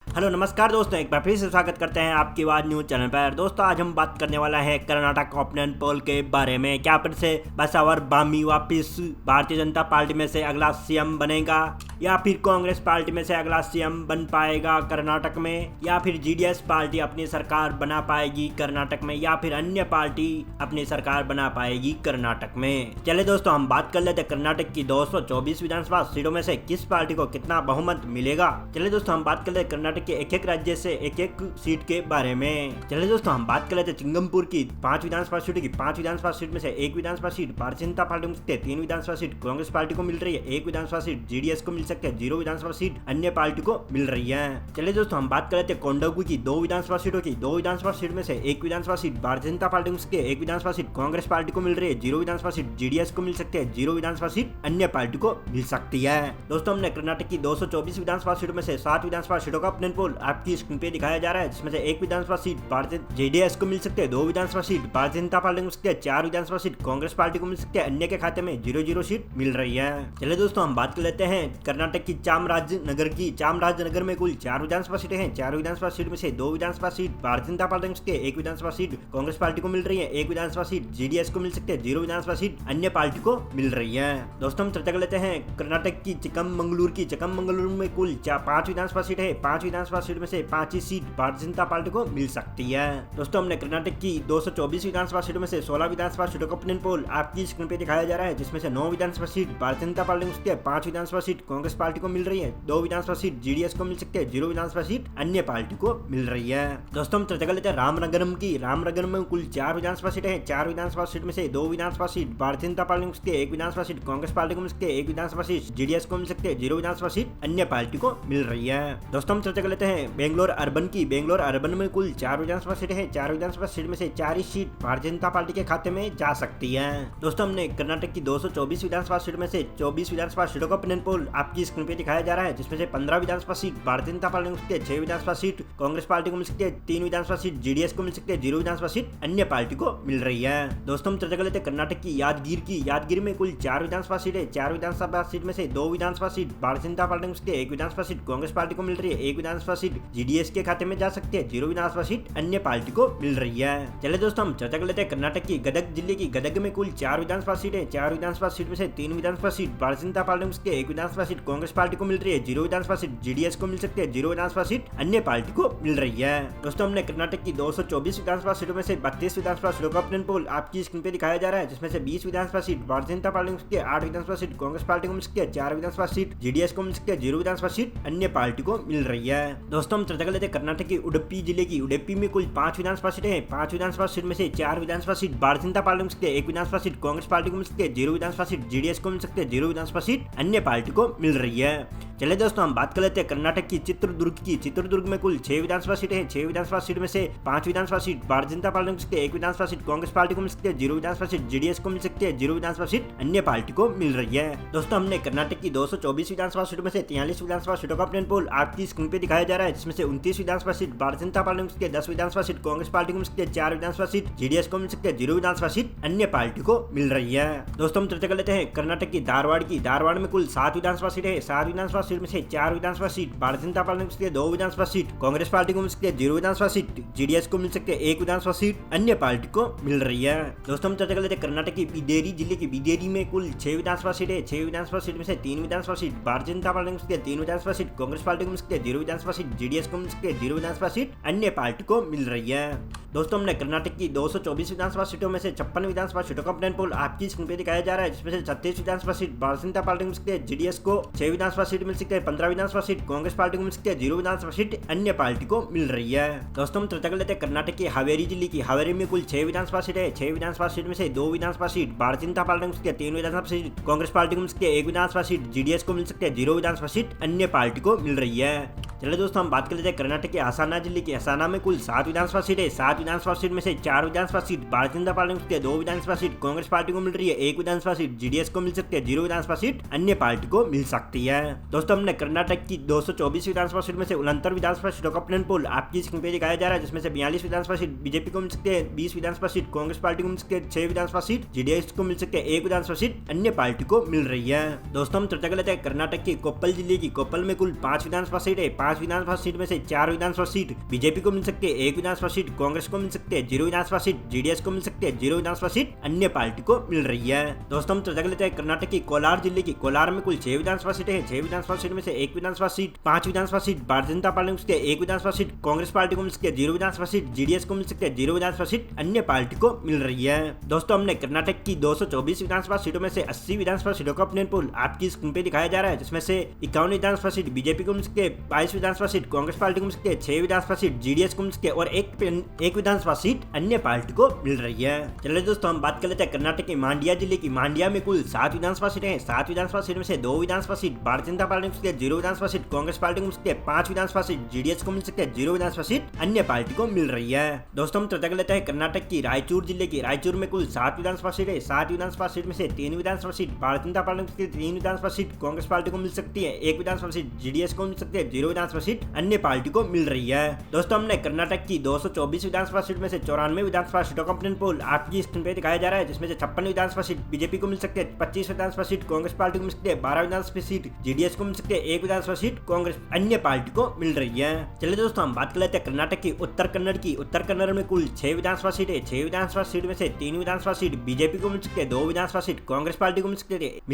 Hello नमस्कार दोस्तों, एक बार फिर से स्वागत करते हैं आपकी आवाज न्यूज चैनल पर। दोस्तों आज हम बात करने वाला है कर्नाटक ओपिनियन पोल के बारे में। क्या फिर से बसवर बामी वापिस भारतीय जनता पार्टी में से अगला सीएम बनेगा या फिर कांग्रेस पार्टी में से अगला सीएम बन पाएगा कर्नाटक में, या फिर जीडीएस पार्टी अपनी सरकार बना पाएगी कर्नाटक में, या फिर अन्य पार्टी अपनी सरकार बना पाएगी कर्नाटक में। चले दोस्तों हम बात कर लेते हैं कर्नाटक की 224 विधानसभा सीटों में से किस पार्टी को कितना बहुमत मिलेगा। चले दोस्तों हम बात कर लेते हैं कर्नाटक के एक एक राज्य से एक एक सीट के बारे में। चले दोस्तों हम बात कर लेते हैं चिंगमपुर की 5 विधानसभा सीटों की 5 विधानसभा सीट में से 1 विधानसभा सीट भारतीय जनता पार्टी को मिल सकती है, 3 विधानसभा सीट कांग्रेस पार्टी को मिल रही है, 1 विधानसभा सीट जीडीएस को मिल सकती है, 0 विधानसभा सीट अन्य पार्टी को मिल रही है। चलिए दोस्तों हम बात कर लेते हैं कोंडागू की 2 विधानसभा सीटों की। 2 विधानसभा सीट में से 1 विधानसभा सीट भारतीय जनता पार्टी को मिल सकती है, 1 विधानसभा सीट कांग्रेस पार्टी को मिल रही है, 0 विधानसभा सीट जीडीएस को मिल सकती है, 0 विधानसभा सीट अन्य पार्टी को मिल सकती है। दोस्तों हमने कर्नाटक की 224 विधानसभा सीटों में से 7 विधानसभा सीटों का ओपिनियन पोल आपकी स्क्रीन पे दिखाया जा रहा है, जिसमें से 1 विधानसभा सीट भारतीय जेडीएस को मिल सकती है, 2 विधानसभा सीट भारतीय जनता पार्टी को मिल सकती है, 4 विधानसभा सीट कांग्रेस पार्टी को मिल सकती है, अन्य के खाते में 0-0 सीट मिल रही है। चलिए दोस्तों हम बात कर लेते हैं कर्नाटक की चामराजनगर की। चामराजनगर में कुल 4 विधानसभा सीटें हैं। 4 विधानसभा सीट में से 2 विधानसभा सीट भारतीय जनता पार्टी को मिल सकती है, 1 विधानसभा सीट कांग्रेस पार्टी को मिल रही है, 1 विधानसभा सीट जेडीएस को मिल सकती है, 0 विधानसभा सीट अन्य पार्टी को मिल रही है। दोस्तों हम चर्चा कर लेते हैं कर्नाटक की चिकमंगलुरु की। चिकमंगलुरु में कुल 5 विधानसभा सीट है। 5 विधानसभा सीट में से 5 ही सीट भारतीय जनता पार्टी को मिल सकती है। दोस्तों हमने कर्नाटक की 224 विधानसभा सीटों में से 16 विधानसभा सीटों का ओपिनियन पोल आपकी स्क्रीन पे दिखाया जा रहा है, जिसमें से 9 विधानसभा सीट भारतीय जनता पार्टी को मिल सकती है, 5 विधानसभा सीट कांग्रेस पार्टी को मिल रही है, 2 विधानसभा सीट जीडीएस को मिल सकती है, 0 विधानसभा सीट अन्य पार्टी को मिल रही है। दोस्तों हम चर्चा कर लेते हैं रामनगरम की। रामनगरम में कुल 4 विधानसभा सीटें हैं। 4 विधानसभा सीट में से 2 विधानसभा सीट भारतीय जनता पार्टी को मिल सकती है, 1 विधानसभा सीट कांग्रेस पार्टी को मिल सकती है, 1 विधानसभा सीट जीडीएस को मिल सकती है, 0 विधानसभा सीट अन्य पार्टी को मिल रही है। दोस्तों हम चर्चा कर लेते हैं बेंगलोर अर्बन की। बेंगलोर अर्बन में कुल 4 विधानसभा सीटें हैं। 4 विधानसभा सीट में से 4 ही सीट भारतीय जनता पार्टी के खाते में जा सकती है। दोस्तों हमने कर्नाटक की 224 विधानसभा सीट में से 24 विधानसभा सीटों का ओपिनियन पोल आपकी स्क्रीन पे दिखाया जा रहा है, जिसमें से 15 विधानसभा सीट भारतीय जनता पार्टी को मिल सकती है, 6 विधानसभा सीट कांग्रेस पार्टी को मिल सकती है, 3 विधानसभा सीट जीडीएस को मिल सकती है, 0 विधानसभा सीट अन्य पार्टी को मिल रही है। दोस्तों हम चर्चा कर लेते हैं कर्नाटक की यादगीर की। यादगीर में कुल 4 विधानसभा सीट है। 4 विधानसभा सीट में से 2 विधानसभा सीट भारतीय जनता पार्टी को मिल सकती है, 1 विधानसभा सीट कांग्रेस पार्टी को मिल रही है, 1 विधानसभा सीट जीडीएस के खाते में जा सकती है, 0 विधानसभा सीट अन्य पार्टी को मिल रही है। चलिए दोस्तों हम चर्चा कर लेते हैं कर्नाटक की गदग जिले की। गदग में कुल 4 विधानसभा सीट है। 4 विधानसभा सीट में से 3 विधानसभा सीट भारतीय जनता पार्टी को मिल सकती है, 1 विधानसभा सीट कांग्रेस पार्टी को मिल रही है, 0 विधानसभा सीट जीडीएस को मिल सकती है, 0 विधानसभा सीट अन्य पार्टी को मिल रही है। दोस्तों हमने कर्नाटक की 224 विधानसभा सीटों में से 32 विधानसभा सीटों का ओपिनियन पोल आपकी स्क्रीन पे दिखाया जा रहा है, जिसमें से 20 विधानसभा सीट भारतीय जनता पार्टी को मिल सकती है, 8 विधानसभा सीट कांग्रेस पार्टी को मिल सकती है, 4 विधानसभा सीट जीडीएस को मिल सकती है, 0 विधानसभा सीट अन्य पार्टी को मिल रही है। दोस्तों हम चर्चा कर लेते हैं कर्नाटक की उडुपी जिले की। उडुपी में कुल 5 विधानसभा सीटें हैं। 5 विधानसभा सीट में से 4 विधानसभा सीट भारतीय जनता पार्टी को मिल सकती है, 1 विधानसभा सीट कांग्रेस पार्टी को मिल सकती है, 0 विधानसभा सीट जीडीएस को मिल सकती है, 0 विधानसभा सीट अन्य पार्टी को मिल रही है। चलिए दोस्तों हम बात कर लेते हैं कर्नाटक की चित्रदुर्ग की। चित्रदुर्ग में कुल 6 विधानसभा सीटें हैं। 6 विधानसभा सीट में से 5 विधानसभा सीट भारतीय जनता पार्टी को मिल सकती है, 1 विधानसभा सीट कांग्रेस पार्टी को मिल सकती है, 0 विधानसभा सीट जीडीएस को मिल सकती है, 0 विधानसभा सीट अन्य पार्टी को मिल रही है। दोस्तों हमने कर्नाटक की 224 विधानसभा सीटों में से 43 विधानसभा सीटों का ओपिनियन पोल आपकी स्क्रीन पे दिखाया जा रहा है, जिसमें से 29 विधानसभा सीट भारतीय जनता पार्टी को मिल सकती है, 10 विधानसभा सीट कांग्रेस पार्टी को मिल सकती है, 4 विधानसभा सीट जीडीएस को मिल सकती है, 0 विधानसभा सीट अन्य पार्टी को मिल रही है। दोस्तों हम चर्चा कर लेते हैं कर्नाटक की धारवाड़ की। धारवाड़ में कुल 7 विधानसभा सीटें हैं। 7 विधानसभा सीट में से 4 विधानसभा सीट भारतीय जनता पार्टी को मिल सकती है, 2 विधानसभा सीट कांग्रेस पार्टी को मिल सकती है, 0 विधानसभा सीट जीडीएस को मिल सकती है, 1 विधानसभा सीट अन्य पार्टी को मिल रही है। दोस्तों हम चर्चा कर लेते हैं कर्नाटक की बिदेरी जिले की। बिदेरी में कुल 6 विधानसभा सीट है। 6 विधानसभा सीट में से 3 विधानसभा सीट भारतीय जनता पार्टी को मिल सकती है, 3 विधानसभा सीट कांग्रेस पार्टी को मिल सकती है, 0 विधानसभा सीट जीडीएस को मिल सकती है, 0 विधानसभा सीट अन्य पार्टी को मिल रही है। दोस्तों हमने कर्नाटक की 224 विधानसभा सीटों में से 56 विधानसभा सीटों का ओपिनियन पोल आपकी स्क्रीन पे दिखाया जा रहा है, जिसमें से 36 विधानसभा सीट भारतीय जनता पार्टी को मिल सकती है, जीडीएस को 6 विधानसभा सीट मिल सकती है, 15 विधानसभा सीट कांग्रेस पार्टी को मिल सकती है, 0 विधानसभा सीट अन्य पार्टी को मिल रही है। दोस्तों हम चर्चा कर लेते हैं कर्नाटक की हावेरी जिले की। हावेरी में कुल 6 विधानसभा सीट है। 6 विधानसभा सीट में से 2 विधानसभा सीट भारतीय जनता पार्टी को मिल सकती है, 3 विधानसभा सीट कांग्रेस पार्टी को मिल सकती है, 1 विधानसभा सीट जीडीएस को मिल सकती है, 0 विधानसभा सीट अन्य पार्टी को मिल रही है। चलिए दोस्तों हम बात कर लेते हैं कर्नाटक के हसाना जिले की। हसाना में कुल 7 विधानसभा सीट है। 7 विधानसभा सीट में से 4 विधानसभा सीट भारतीय जनता पार्टी को मिल सकती है, 2 विधानसभा सीट कांग्रेस पार्टी को मिल रही है, 1 विधानसभा सीट जीडीएस को मिल सकती है, 0 विधानसभा सीट अन्य पार्टी को मिल सकती है। दोस्तों हमने कर्नाटक की 224 विधानसभा सीट में से 69 विधानसभा सीटों का ओपिनियन पोल आपकी स्क्रीन पे दिखाया जा रहा है, जिसमें से 42 विधानसभा सीट बीजेपी को मिल सकती है, 20 विधानसभा सीट कांग्रेस पार्टी को मिल सकती है, 6 विधानसभा सीट जीडीएस को मिल सकती है, 1 विधानसभा सीट अन्य पार्टी को मिल रही है। दोस्तों हम चर्चा कर लेते हैं कर्नाटक की कोप्पल जिले की। कोप्पल में कुल 5 विधानसभा सीट है। 5 विधानसभा सीट में से 4 विधानसभा सीट बीजेपी को मिल सकती है, 1 विधानसभा सीट कांग्रेस को मिल सकती है, 0 विधानसभा सीट जेडीएस को मिल सकती है, 0 विधानसभा सीट अन्य पार्टी को मिल रही है। दोस्तों हम चर्चा कर लेते हैं कर्नाटक की कोलार जिले की। कोलार में कुल 6 विधानसभा सीटें हैं। 6 विधानसभा सीट में से 1 विधानसभा सीट, 5 विधानसभा सीट भारतीय जनता पार्टी को मिल सकती है, 1 विधानसभा सीट कांग्रेस पार्टी को मिल सकती है, 0 विधानसभा सीट जेडीएस को मिल सकती है, 0 विधानसभा सीट अन्य पार्टी को मिल रही है। दोस्तों हमने कर्नाटक की 224 विधानसभा सीटों में से 80 विधानसभा सीटों का ऑपिनियन पोल आपकी स्क्रीन पे दिखाया जा रहा है, जिसमें से 51 विधानसभा सीट बीजेपी को मिल सकती है, 22 विधानसभा सीट कांग्रेस पार्टी को मिल सकती है, 6 विधानसभा सीट जेडीएस को मिल सकती है और एक विधानसभा सीट अन्य पार्टी को मिल रही है। चलिए दोस्तों हम बात कर लेते हैं कर्नाटक के मांड्या जिले की। मांड्या में कुल 7 विधानसभा सीटें हैं। 7 विधानसभा सीट में से 2 विधानसभा सीट भारतीय जनता पार्टी को मिल सकती है, 0 विधानसभा सीट कांग्रेस पार्टी को मिल सकती है, 5 विधानसभा सीट जेडीएस को मिल सकती है, 0 विधानसभा सीट अन्य पार्टी को मिल रही है। दोस्तों हम चर्चा कर लेते हैं कर्नाटक की रायचूर जिले की। रायचूर में कुल 7 विधानसभा सीट है। 7 विधानसभा सीट में से 3 विधानसभा सीट भारतीय जनता पार्टी को मिल सकती है, 3 विधानसभा सीट कांग्रेस पार्टी को मिल सकती है, 1 विधानसभा सीट जेडीएस को मिल सकती है, 0 विधानसभा सीट अन्य पार्टी को मिल रही है। दोस्तों हमने कर्नाटक की 224 विधानसभा सीट में से 94 विधानसभा सीटों का ऑपिनियन पोल आपकी स्क्रीन पे दिखाया जा रहा है, जिसमें से 56 विधानसभा सीट बीजेपी को मिल सकती है, 25 विधानसभा सीट कांग्रेस पार्टी को मिल सकती है, 12 विधानसभा सीट जेडीएस को मिल सकती है, 1 विधानसभा सीट कांग्रेस अन्य पार्टी को मिल रही है। चलिए दोस्तों हम बात कर लेते हैं कर्नाटक की उत्तर कन्नड़ की। उत्तर कन्नड़ में कुल 6 विधानसभा सीट है। 6 विधानसभा सीट में से 3 विधानसभा सीट बीजेपी को मिल सकती है, 2 विधानसभा सीट कांग्रेस पार्टी को मिल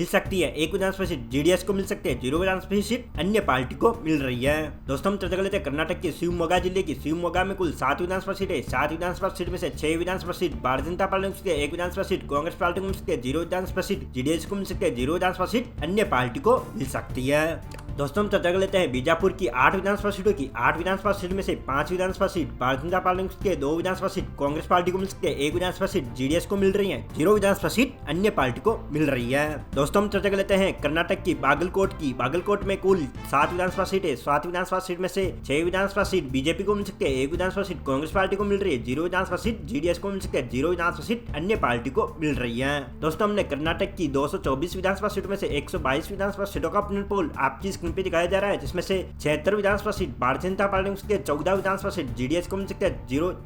सकती है, 1 विधानसभा सीट जेडीएस को मिल सकती है, 0 विधानसभा सीट अन्य पार्टी को मिल रही है। दोस्तों हम चर्चा कर लेते हैं कर्नाटक के शिवमोगा जिले की। शिवमोगा में कुल 7 विधानसभा सीट है। 7 विधानसभा सीट में से 6 विधानसभा सीट भारतीय जनता पार्टी को मिल सकती है, 1 विधानसभा सीट कांग्रेस पार्टी को मिल सकती है, 0 विधानसभा सीट जेडीएस को मिल सकती है, 0 विधानसभा सीट अन्य पार्टी को मिल सकती है। दोस्तों हम चर्चा कर लेते हैं बीजापुर की 8 विधानसभा सीटों की। 8 विधानसभा सीट में से 5 विधानसभा सीट भारतीय जनता पार्टी को मिल सकती है, 2 विधानसभा सीट कांग्रेस पार्टी को मिल सकती है, 1 विधानसभा सीट जेडीएस को मिल रही है, 0 विधानसभा सीट अन्य पार्टी को मिल रही है। दोस्तों हम चर्चा कर लेते हैं कर्नाटक की बागलकोट की। बागलकोट में कुल 7 विधानसभा सीट है। 7 विधानसभा सीट में से 6 विधानसभा सीट बीजेपी को मिल सकती है, 1 विधानसभा सीट कांग्रेस पार्टी को मिल रही है, 0 विधानसभा सीट जेडीएस को मिल सकती है, 0 विधानसभा सीट अन्य पार्टी को मिल रही है। दोस्तों हमने कर्नाटक की 224 विधानसभा सीटों में से 122 विधानसभा सीटों का ऑपिनियन पोल आपकी स्क्रीन पे दिखाया जा रहा है, जिसमें से 76 विधानसभा सीट भारतीय जनता पार्टी को मिल सकती है, 14 विधानसभा सीट जेडीएस को मिल सकती है,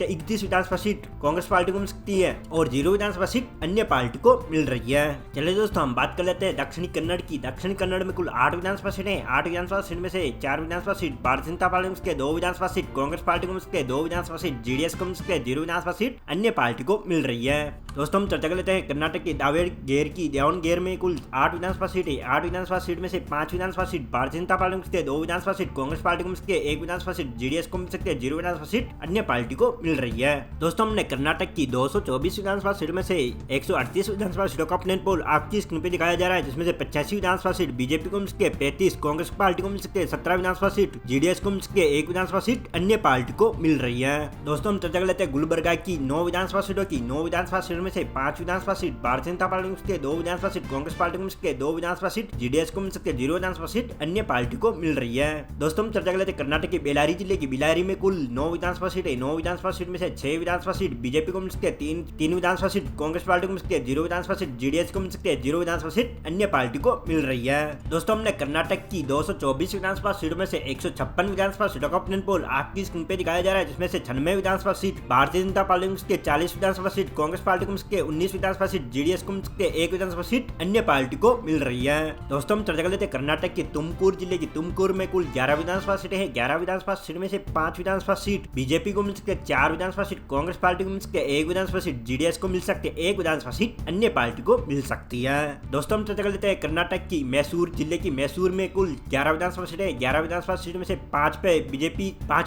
31 विधानसभा सीट कांग्रेस पार्टी को मिल सकती है और 0 विधानसभा सीट अन्य पार्टी को मिल रही है। चलिए दोस्तों हम बात कर लेते हैं दक्षिणी कन्नड़ की। दक्षिणी कन्नड़ में कुल 8 विधानसभा सीटें हैं। 8 विधानसभा सीट में से 4 विधानसभा सीट भारतीय जनता पार्टी को मिल सकती है, 2 विधानसभा सीट कांग्रेस पार्टी को मिल सकती है, 2 विधानसभा सीट जेडीएस को मिल सकती है, 0 विधानसभा सीट अन्य पार्टी को मिल रही है। दोस्तों हम चर्चा कर लेते हैं कर्नाटक के दावणगेर में कुल 8 विधानसभा सीट है। 8 विधानसभा सीट में से 5 विधानसभा सीट भारतीय जनता पार्टी को मिल सकती है, 2 विधानसभा सीट कांग्रेस पार्टी को मिल सकती है, 1 विधानसभा सीट जेडीएस को मिल सकती है, 0 विधानसभा सीट अन्य पार्टी को मिल रही है। दोस्तों हमने कर्नाटक की 224 विधानसभा सीट में से 138 विधानसभा सीटों का ऑपिनियन पोल आपकी स्क्रीन पे दिखाया जा रहा है, जिसमें से 85 विधानसभा सीट बीजेपी को मिल सकती है, 35 कांग्रेस पार्टी को मिल सकती है, 17 विधानसभा सीट जेडीएस को मिल सकती है, 1 विधानसभा सीट अन्य पार्टी को मिल रही है। दोस्तों हम चर्चा कर लेते हैं गुलबर्गा की 9 विधानसभा सीटों की। 9 विधानसभा सीटों में से 5 विधानसभा सीट भारतीय जनता पार्टी को मिल सकती है, 2 विधानसभा सीट कांग्रेस पार्टी को मिल सकती है, 2 विधानसभा सीट जेडीएस को मिल सकती है, 0 विधानसभा सीट अन्य पार्टी को मिल रही है। दोस्तों हम चर्चा कर लेते हैं कर्नाटक के बेलारी जिले की। बेलारी में कुल 9 विधानसभा सीट है। 9 विधानसभा सीट में से 6 विधानसभा सीट बीजेपी को मिल सकती है, 3 विधानसभा सीट कांग्रेस पार्टी को मिल सकती है, 0 विधानसभा सीट जेडीएस को मिल सकती है, 0 विधानसभा सीट अन्य पार्टी को मिल रही है। दोस्तों हमने कर्नाटक की 224 विधानसभा सीटों में से 156 विधानसभा सीटों का ऑपिनियन पोल आपकी स्क्रीन पे दिखाया जा रहा है, जिसमें से 96 विधानसभा सीट भारतीय जनता पार्टी को मिल सकती है, 40 विधानसभा सीट कांग्रेस पार्टी को मिल सकती है, 19 विधानसभा सीट जेडीएस को मिल सकती है, 1 विधानसभा सीट अन्य पार्टी को मिल रही है। दोस्तों हम चर्चा कर लेते हैं कर्नाटक के तुमकुर जिले की। तुमकुर में कुल 11 विधानसभा सीटें हैं। 11 विधानसभा सीट में से 5 विधानसभा सीट बीजेपी को मिल सकती है, 4 विधानसभा सीट कांग्रेस पार्टी को मिल सकती है, 1 विधानसभा सीट जेडीएस को मिल सकती है, 1 विधानसभा सीट अन्य पार्टी को मिल सकती है। दोस्तों हम चर्चा कर लेते हैं कर्नाटक की मैसूर जिले की। मैसूर में कुल 11 विधानसभा सीटें हैं। 11 विधानसभा सीट में से 5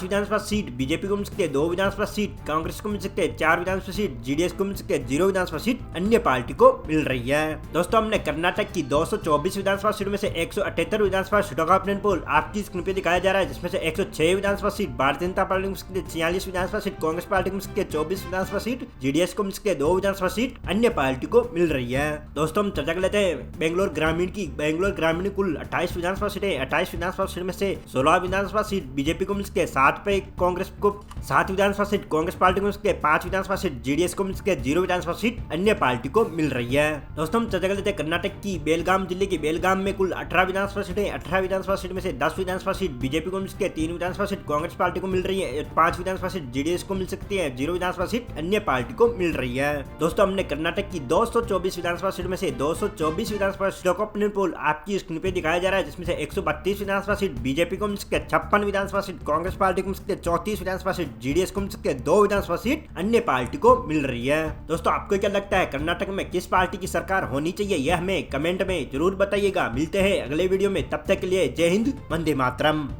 विधानसभा सीट बीजेपी को मिल सकती है, 2 विधानसभा सीट कांग्रेस को मिल सकती है, 4 विधानसभा सीट जेडीएस को मिल सकती है, 0 विधानसभा सीट अन्य पार्टी को मिल रही है। दोस्तों हमने कर्नाटक की 224 विधानसभा सीटों में से 178 विधानसभा सीटों का ऑपिनियन पोल आपकी स्क्रीन पे दिखाया जा रहा है, जिसमें से 106 विधानसभा सीट भारतीय जनता पार्टी को मिल सकती है, 46 विधानसभा सीट कांग्रेस पार्टी को मिल सकती है, 24 विधानसभा सीट जेडीएस को मिल सकती है, 2 विधानसभा सीट अन्य पार्टी को मिल रही है। दोस्तों हम चर्चा कर लेते हैं बेंगलोर ग्रामीण की। बेंगलोर ग्रामीण कुल 28 विधानसभा सीटें। 28 विधानसभा सीट में से 16 विधानसभा सीट बीजेपी को मिल सकती है, 7 विधानसभा सीट कांग्रेस पार्टी को मिल सकती है, 5 विधानसभा सीट जेडीएस को मिल सकती है, 0 विधानसभा सीट अन्य पार्टी को मिल रही है। दोस्तों हम चर्चा कर लेते हैं कर्नाटक की बेलगाम जिले की। बेलगाम में कुल 18 विधानसभा सीटें। 18 18 विधानसभा सीट में से 10 विधानसभा सीट बीजेपी को मिल सकती है, 3 विधानसभा सीट कांग्रेस पार्टी को मिल रही है, 5 विधानसभा सीट जेडीएस को मिल सकती है, 0 विधानसभा सीट अन्य पार्टी को मिल रही है। दोस्तों हमने कर्नाटक की 224 विधानसभा सीट में से 224 विधानसभा सीटों का ओपिनियन पोल आपकी स्क्रीन पे दिखाया जा रहा है, जिसमें से 132 विधानसभा सीट बीजेपी को मिल सकती है, 56 विधानसभा सीट कांग्रेस पार्टी को मिल सकती है, 34 विधानसभा सीट जेडीएस को मिल सकती है, 2 विधानसभा सीट अन्य पार्टी को मिल रही है। दोस्तों आपको क्या लगता है कर्नाटक में किस पार्टी की सरकार होनी चाहिए, यह हमें कमेंट में जरूर बताइएगा। मिलते हैं अगले वीडियो में, तब तक के लिए जय हिंद, वंदे मातरम।